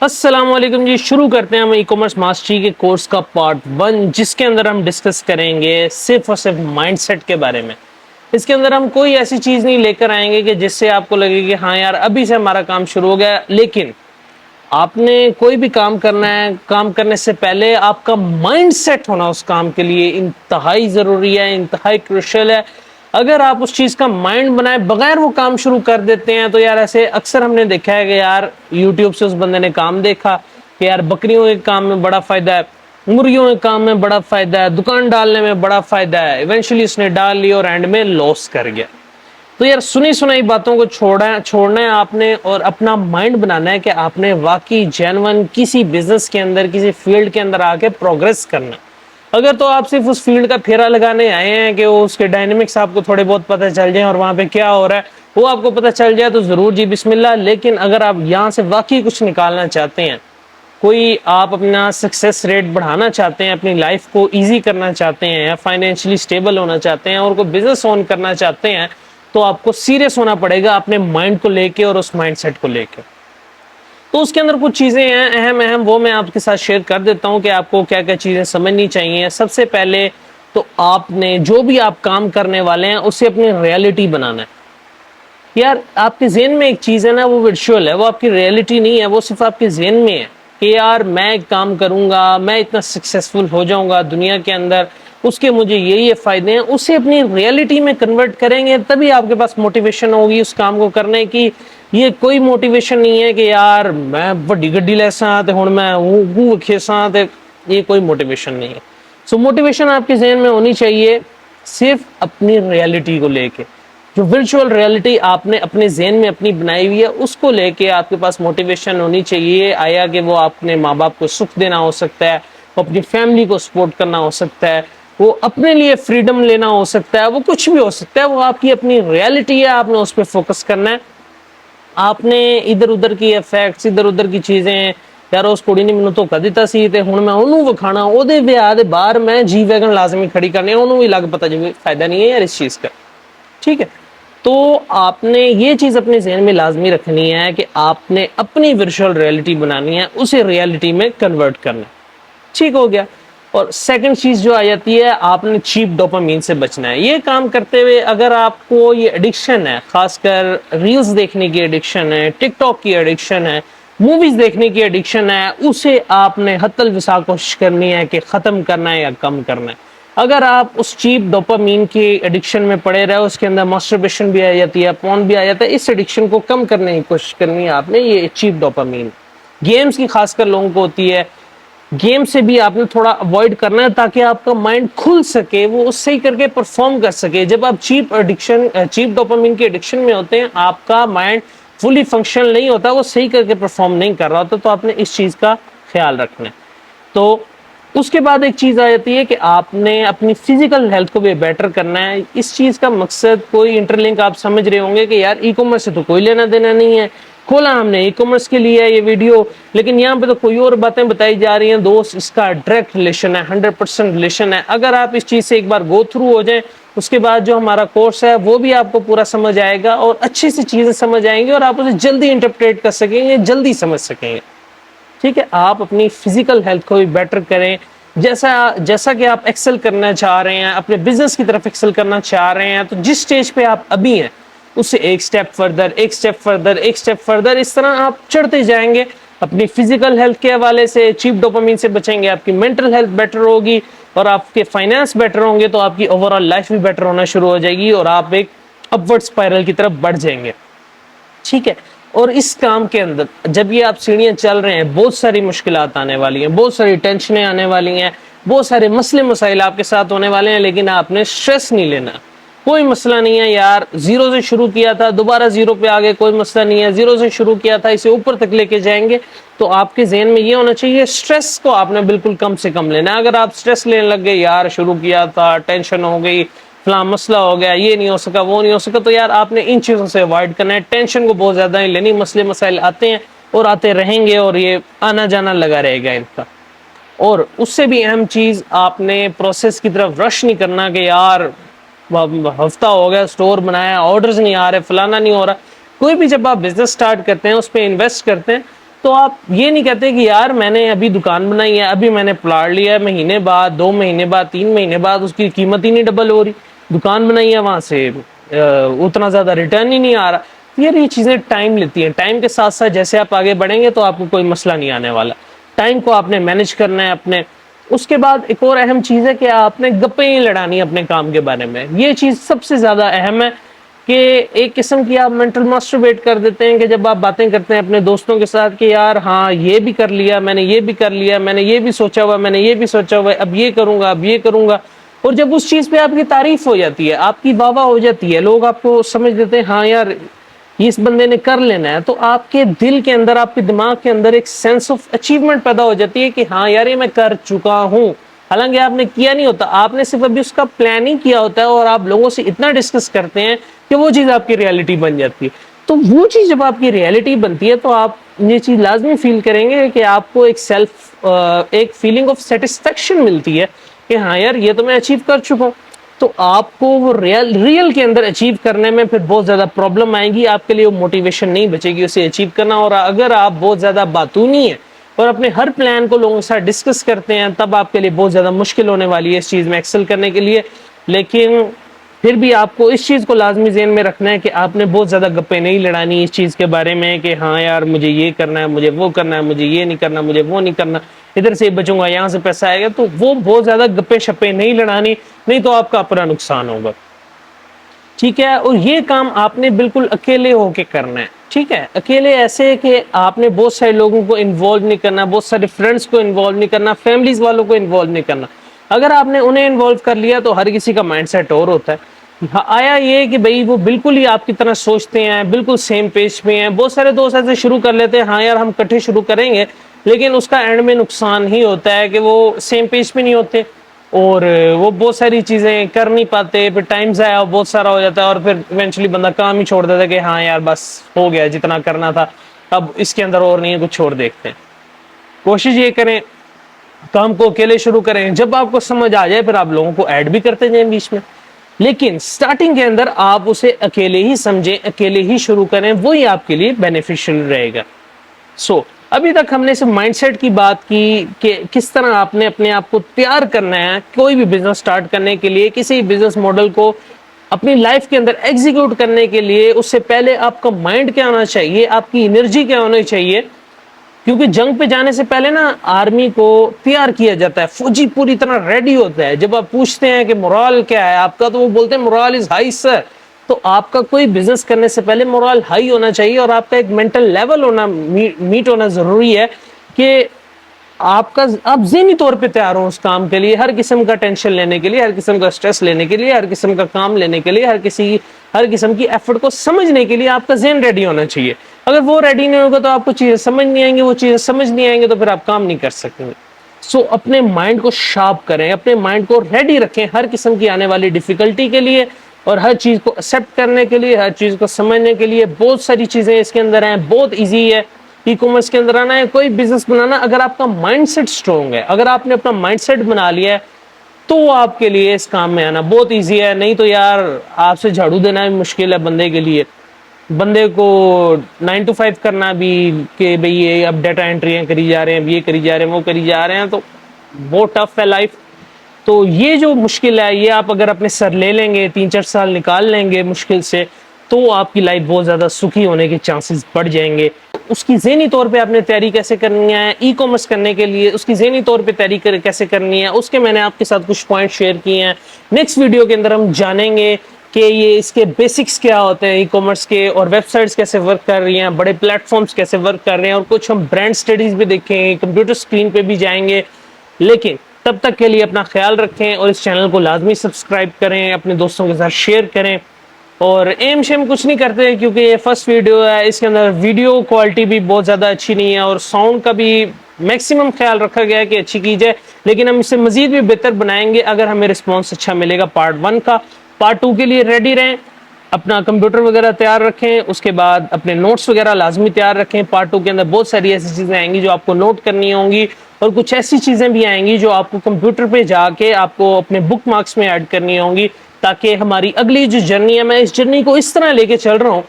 अस्सलाम वालेकुम जी। शुरू करते हैं हम ई कॉमर्स मास्टरी के कोर्स का पार्ट 1, जिसके अंदर हम डिस्कस करेंगे सिर्फ और सिर्फ माइंडसेट के बारे में। इसके अंदर हम कोई ऐसी चीज नहीं लेकर आएंगे कि जिससे आपको लगे कि हाँ यार अभी से हमारा काम शुरू हो गया, लेकिन आपने कोई भी काम करना है, काम करने से पहले आपका माइंडसेट होना उस काम के लिए इंतहाई जरूरी है, इंतहाई क्रुशियल है। अगर आप उस चीज का माइंड बनाए बगैर वो काम शुरू कर देते हैं तो यार ऐसे अक्सर हमने देखा है कि यार यूट्यूब से उस बंदे ने काम देखा कि यार बकरियों के काम में बड़ा फायदा है, मुर्गियों के काम में बड़ा फायदा है, दुकान डालने में बड़ा फायदा है, इवेंचुअली उसने डाल ली और एंड में लॉस कर गया। तो यार सुनी सुनाई बातों को छोड़ना है आपने और अपना माइंड बनाना है कि आपने वाकई जेन्युइन किसी बिजनेस के अंदर, किसी फील्ड के अंदर आके प्रोग्रेस करना है। अगर तो आप सिर्फ उस फील्ड का फेरा लगाने आए हैं कि वो उसके डायनेमिक्स आपको थोड़े बहुत पता चल जाए और वहां पे क्या हो रहा है वो आपको पता चल जाए तो जरूर जी बिस्मिल्लाह। लेकिन अगर आप यहाँ से वाकई कुछ निकालना चाहते हैं, कोई आप अपना सक्सेस रेट बढ़ाना चाहते हैं, अपनी लाइफ को इजी करना चाहते हैं, या फाइनेंशियली स्टेबल होना चाहते हैं और कोई बिजनेस ऑन करना चाहते हैं, तो आपको सीरियस होना पड़ेगा अपने माइंड को लेके और उस माइंडसेट को लेके। तो उसके अंदर कुछ चीजें हैं अहम अहम, वो मैं आपके साथ शेयर कर देता हूं कि आपको क्या क्या चीजें समझनी चाहिए। सबसे पहले तो आपने जो भी आप काम करने वाले हैं उसे अपनी रियलिटी बनाना है। यार आपके जेहन में एक चीज है ना, वो वर्चुअल है, वो आपकी रियलिटी नहीं है, वो सिर्फ आपके जेहन में है कि यार मैं एक काम करूंगा, मैं इतना सक्सेसफुल हो जाऊंगा दुनिया के अंदर, उसके मुझे ये फायदे हैं। उसे अपनी रियलिटी में कन्वर्ट करेंगे तभी आपके पास मोटिवेशन होगी उस काम को करने की। ये कोई मोटिवेशन नहीं है कि यार मैं बड़ी गड्डी लेसा ते हुण मैं वो खेसा ते, ये कोई मोटिवेशन नहीं है। सो मोटिवेशन आपके जेहन में होनी चाहिए सिर्फ अपनी रियलिटी को लेके। जो वर्चुअल रियलिटी आपने अपने जेहन में अपनी बनाई हुई है उसको लेके आपके पास मोटिवेशन होनी चाहिए। आया कि वो अपने माँ बाप को सुख देना हो सकता है, वो अपनी फैमिली को सपोर्ट करना हो सकता है, वो अपने लिए फ्रीडम लेना हो सकता है, वो कुछ भी हो सकता है। वो आपकी अपनी रियलिटी है, आपने उस पर फोकस करना है। आपने इधर उधर की इफेक्ट्स, इधर उधर की चीजें, यार उस कुड़ी ने मैनू धोखा दिता सी ते हुण मैं ओनू विखाना, ओदे विआह दे बाहर मैं जी वैगन लाजमी खड़ी करनी, ओनू भी लग पता जी फायदा नहीं है यार इस चीज का। ठीक है, तो आपने ये चीज अपने जहन में लाजमी रखनी है कि आपने अपनी वर्चुअल रियलिटी बनानी है, उसे रियलिटी में कन्वर्ट करना है। ठीक हो गया। और सेकंड चीज जो आ जाती है, आपने चीप डोपामीन से बचना है। ये काम करते हुए अगर आपको ये एडिक्शन है, खासकर रील्स देखने की एडिक्शन है, टिकटॉक की एडिक्शन है, मूवीज देखने की एडिक्शन है, उसे आपने हत्तल विसा कोशिश करनी है कि खत्म करना है या कम करना है। अगर आप उस चीप डोपामीन की एडिक्शन में पड़े रहे, उसके अंदर मास्टरबेशन भी आ जाती है, पॉर्न भी आ जाता है, इस एडिक्शन को कम करने की कोशिश करनी है आपने। ये चीप डोपामीन गेम्स की खासकर लोगों को होती है, गेम से भी आपने थोड़ा अवॉइड करना है ताकि आपका माइंड खुल सके, वो उससे ही करके परफॉर्म कर सके। जब आप चीप डोपामिन के एडिक्शन में होते हैं, आपका माइंड फुली फंक्शनल नहीं होता, वो सही करके परफॉर्म नहीं कर रहा होता, तो आपने इस चीज का ख्याल रखना है। तो उसके बाद एक चीज आ जाती है कि आपने अपनी फिजिकल हेल्थ को भी बेटर करना है। इस चीज का मकसद कोई इंटरलिंक आप समझ रहे होंगे कि यार ई कॉमर्स से तो कोई लेना देना नहीं है, खोला हमने ई कॉमर्स के लिए है ये वीडियो, लेकिन यहाँ पे तो कोई और बातें बताई जा रही हैं। दोस्त, इसका डायरेक्ट रिलेशन है, 100% रिलेशन है। अगर आप इस चीज से एक बार गो थ्रू हो जाएं, उसके बाद जो हमारा कोर्स है वो भी आपको पूरा समझ आएगा और अच्छी सी चीजें समझ आएंगी और आप उसे जल्दी इंटरप्रेट कर सकेंगे, जल्दी समझ सकेंगे। ठीक है, आप अपनी फिजिकल हेल्थ को भी बेटर करें। जैसा कि आप एक्सेल करना चाह रहे हैं, अपने बिजनेस की तरफ एक्सेल करना चाह रहे हैं, तो जिस स्टेज पे आप अभी हैं उससे एक स्टेप फर्दर, एक स्टेप फर्दर, एक स्टेप फर्दर, इस तरह आप चढ़ते जाएंगे। अपनी फिजिकल हेल्थ के हवाले से चीप डोपामिन से बचेंगे, आपकी मेंटल हेल्थ बेटर होगी और आपके फाइनेंस बेटर होंगे, तो आपकी ओवरऑल लाइफ भी बेटर होना शुरू हो जाएगी और आप एक अपवर्ड स्पाइरल की तरफ बढ़ जाएंगे। ठीक है, और इस काम के अंदर जब ये आप सीढ़ियां चल रहे हैं, बहुत सारी मुश्किलात आने वाली हैं, बहुत सारी टेंशनें आने वाली हैं, बहुत सारे मसले मसाइल आपके साथ होने वाले हैं, लेकिन आपने स्ट्रेस नहीं लेना। कोई मसला नहीं है यार, जीरो से शुरू किया था, दोबारा जीरो पे आ गए, कोई मसला नहीं है। जीरो से शुरू किया था, इसे ऊपर तक लेके जाएंगे, तो आपके जहन में ये होना चाहिए स्ट्रेस को आपने बिल्कुल कम से कम लेना है। अगर आप स्ट्रेस लेने लग गए, यार शुरू किया था, टेंशन हो गई, फला मसला हो गया, ये नहीं हो सका, वो नहीं हो सका, तो यार आपने इन चीजों से अवॉइड करना है। टेंशन को बहुत ज्यादा नहीं लेनी, मसले मसाइल आते हैं और आते रहेंगे और ये आना जाना लगा रहेगा इनका। और उससे भी अहम चीज, आपने प्रोसेस की तरफ रश नहीं करना कि यार हफ्ता हो गया स्टोर बनाया, ऑर्डर्स नहीं आ रहे, फलाना नहीं हो रहा। कोई भी जब आप बिजनेस स्टार्ट करते हैं, उस पर इन्वेस्ट करते हैं, तो आप ये नहीं कहते कि यार मैंने अभी दुकान बनाई है, अभी मैंने प्लाट लिया है, महीने बाद, 2 महीने बाद, 3 महीने बाद उसकी कीमत ही नहीं डबल हो रही, दुकान बनाई है वहां से उतना ज्यादा रिटर्न ही नहीं आ रहा। यार ये चीजें टाइम लेती हैं, टाइम के साथ साथ जैसे आप आगे बढ़ेंगे तो आपको कोई मसला नहीं आने वाला। टाइम को आपने मैनेज करना है अपने। उसके बाद एक और अहम चीज है कि आपने गप्पे नहीं लड़ानी अपने काम के बारे में। ये चीज सबसे ज्यादा अहम है कि एक किस्म की आप मेंटल मास्टरबेट कर देते हैं कि जब आप बातें करते हैं अपने दोस्तों के साथ कि यार हाँ ये भी कर लिया मैंने, ये भी कर लिया मैंने, ये भी सोचा हुआ मैंने, ये भी सोचा हुआ, अब ये करूंगा, अब ये करूंगा। और जब उस चीज पे आपकी तारीफ हो जाती है, आपकी वाह वाह हो जाती है, लोग आपको समझ देते हैं हाँ यार इस बंदे ने कर लेना है, तो आपके दिल के अंदर, आपके दिमाग के अंदर एक सेंस ऑफ अचीवमेंट पैदा हो जाती है कि हाँ यार ये मैं कर चुका हूँ। हालांकि आपने किया नहीं होता, आपने सिर्फ अभी उसका प्लान ही किया होता है और आप लोगों से इतना डिस्कस करते हैं कि वो चीज आपकी रियलिटी बन जाती है। तो वो चीज जब आपकी रियलिटी बनती है तो आप ये चीज लाजमी फील करेंगे कि आपको एक फीलिंग ऑफ सेटिस्फेक्शन मिलती है कि हाँ यार ये तो मैं अचीव कर चुका हूँ। तो आपको वो रियल के अंदर अचीव करने में फिर बहुत ज्यादा प्रॉब्लम आएगी, आपके लिए वो मोटिवेशन नहीं बचेगी उसे अचीव करना। और अगर आप बहुत ज्यादा बातूनी है और अपने हर प्लान को लोगों के साथ डिस्कस करते हैं, तब आपके लिए बहुत ज्यादा मुश्किल होने वाली है इस चीज में एक्सेल करने के लिए। लेकिन फिर भी आपको इस चीज को लाजमी ज़हन में रखना है कि आपने बहुत ज्यादा गप्पे नहीं लड़ानी इस चीज के बारे में कि हाँ यार मुझे ये करना है, मुझे वो करना है, मुझे ये नहीं करना, मुझे वो नहीं करना, इधर से बचूंगा, यहाँ से पैसा आएगा। तो वो बहुत ज्यादा गप्पे शप्पे नहीं लड़ानी, नहीं तो आपका अपना नुकसान होगा। ठीक है, और ये काम आपने बिल्कुल अकेले होके करना है। ठीक है, अकेले ऐसे कि आपने बहुत सारे लोगों को इन्वॉल्व नहीं करना, बहुत सारे फ्रेंड्स को इन्वॉल्व नहीं करना, फैमिलीज वालों को इन्वॉल्व नहीं करना। अगर आपने उन्हें इन्वॉल्व कर लिया तो हर किसी का माइंडसेट और होता है। आया ये कि भाई वो बिल्कुल ही आपकी तरह सोचते हैं, बिल्कुल सेम पेज में हैं। बहुत सारे दोस्त ऐसे शुरू कर लेते हैं हाँ यार हम इकट्ठे शुरू करेंगे, लेकिन उसका एंड में नुकसान ही होता है कि वो सेम पेज पे नहीं होते और वो बहुत सारी चीजें कर नहीं पाते, फिर टाइम ज़ाया बहुत सारा हो जाता है और फिर इवेंचुअली बंदा काम ही छोड़ देता है कि हाँ यार बस हो गया जितना करना था, अब इसके अंदर और नहीं है, कुछ छोड़ देखते हैं। कोशिश ये करें काम को अकेले शुरू करें, जब आपको समझ आ जाए फिर आप लोगों को ऐड भी करते जाएं बीच में, लेकिन स्टार्टिंग के अंदर आप उसे अकेले ही समझें, अकेले ही शुरू करें, वही आपके लिए बेनिफिशियल रहेगा। अभी तक हमने सिर्फ माइंडसेट की बात की कि किस तरह आपने अपने आप को तैयार करना है कोई भी बिजनेस स्टार्ट करने के लिए, किसी बिजनेस मॉडल को अपनी लाइफ के अंदर एग्जीक्यूट करने के लिए। उससे पहले आपका माइंड क्या होना चाहिए, आपकी एनर्जी क्या होनी चाहिए, क्योंकि जंग पे जाने से पहले ना आर्मी को तैयार किया जाता है, फौजी पूरी तरह रेडी होता है। जब आप पूछते हैं कि मोरल क्या है आपका, तो वो बोलते हैं मोरल इज हाई सर। तो आपका कोई बिजनेस करने से पहले मोरल हाई होना चाहिए और आपका एक मेंटल लेवल होना मीट होना जरूरी है कि आप ज़हनी तौर पे तैयार हो उस काम के लिए, हर किस्म का टेंशन लेने के लिए, हर किस्म का स्ट्रेस लेने के लिए, हर किस्म का काम लेने के लिए, हर किस्म की एफर्ट को समझने के लिए आपका जहन रेडी होना चाहिए। अगर वो रेडी नहीं होगा तो आपको चीजें समझ नहीं आएंगी, वो चीजें समझ नहीं आएंगे तो फिर आप काम नहीं कर सकेंगे। अपने माइंड को शार्प करें, अपने माइंड को रेडी रखें हर किस्म की आने वाली डिफिकल्टी के लिए और हर चीज को एक्सेप्ट करने के लिए, हर चीज को समझने के लिए। बहुत सारी चीजें इसके अंदर हैं, बहुत ईजी है ई कॉमर्स के अंदर आना है, कोई बिजनेस बनाना। अगर आपका माइंडसेट स्ट्रॉन्ग है, अगर आपने अपना माइंडसेट बना लिया है तो आपके लिए इस काम में आना बहुत ईजी है। नहीं तो यार आपसे झाड़ू देना भी मुश्किल है बंदे के लिए, बंदे को 9 to 5 करना भी कि भाई ये अब डाटा एंट्री करी जा रहे हैं, ये करी जा रहे हैं, वो करी जा रहे हैं, तो बहुत टफ है लाइफ। तो ये जो मुश्किल है ये आप अगर अपने सर ले लेंगे, 3-4 साल निकाल लेंगे मुश्किल से, तो आपकी लाइफ बहुत ज़्यादा सुखी होने के चांसेस बढ़ जाएंगे। उसकी ज़हनी तौर पे आपने तैयारी कैसे करनी है ई कॉमर्स करने के लिए, उसकी ज़हनी तौर पे तैयारी कैसे करनी है, उसके मैंने आपके साथ कुछ पॉइंट शेयर किए हैं। नेक्स्ट वीडियो के अंदर हम जानेंगे कि ये इसके बेसिक्स क्या होते हैं ई कॉमर्स के, और वेबसाइट्स कैसे वर्क कर रही हैं, बड़े प्लेटफॉर्म्स कैसे वर्क कर रहे हैं, और कुछ हम ब्रांड स्टडीज भी देखेंगे, कंप्यूटर स्क्रीन पे भी जाएंगे। लेकिन तब तक के लिए अपना ख्याल रखें और इस चैनल को लाजमी सब्सक्राइब करें, अपने दोस्तों के साथ शेयर करें। और एम शेम कुछ नहीं करते क्योंकि ये फर्स्ट वीडियो है, इसके अंदर वीडियो क्वालिटी भी बहुत ज़्यादा अच्छी नहीं है और साउंड का भी मैक्सिमम ख्याल रखा गया है कि अच्छी की जाए, लेकिन हम इसे मजीद भी बेहतर बनाएंगे अगर हमें रिस्पॉन्स अच्छा मिलेगा पार्ट 1 का। पार्ट 2 के लिए रेडी रहें, अपना कंप्यूटर वगैरह तैयार रखें, उसके बाद अपने नोट्स वगैरह लाजमी तैयार रखें। पार्ट 2 के अंदर बहुत सारी ऐसी चीज़ें आएंगी जो आपको नोट करनी होंगी और कुछ ऐसी चीज़ें भी आएंगी जो आपको कंप्यूटर पे जाके आपको अपने बुक मार्क्स में ऐड करनी होंगी, ताकि हमारी अगली जो जर्नी है, मैं इस जर्नी को इस तरह लेके चल रहा हूँ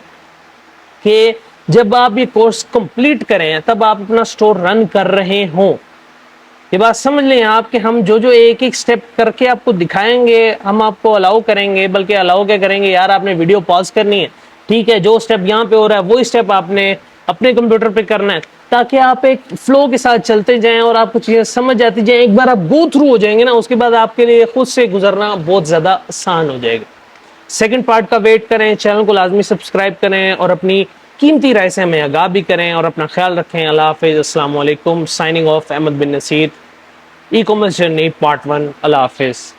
कि जब आप ये कोर्स कंप्लीट करें तब आप अपना स्टोर रन कर रहे हों। ये बात समझ लें आप कि हम जो जो एक एक स्टेप करके आपको दिखाएंगे, हम आपको अलाउ करेंगे, बल्कि अलाउ क्या करेंगे यार, आपने वीडियो पॉज करनी है, ठीक है, जो स्टेप यहाँ पे हो रहा है वो स्टेप आपने अपने कंप्यूटर पे करना है, ताकि आप एक फ्लो के साथ चलते जाएं और आपको चीजें समझ जाती जाएं। एक बार आप गो थ्रू हो जाएंगे ना, उसके बाद आपके लिए खुद से गुजरना बहुत ज्यादा आसान हो जाएगा। सेकंड पार्ट का वेट करें, चैनल को लाजमी सब्सक्राइब करें और अपनी कीमती राय से हमें आगाह भी करें और अपना ख्याल रखें। अल्लाह हाफिज़, अस्सलाम वालेकुम। Signing off, Ahmed bin Naseer, e commerce journey part 1। Allah हाफिज़।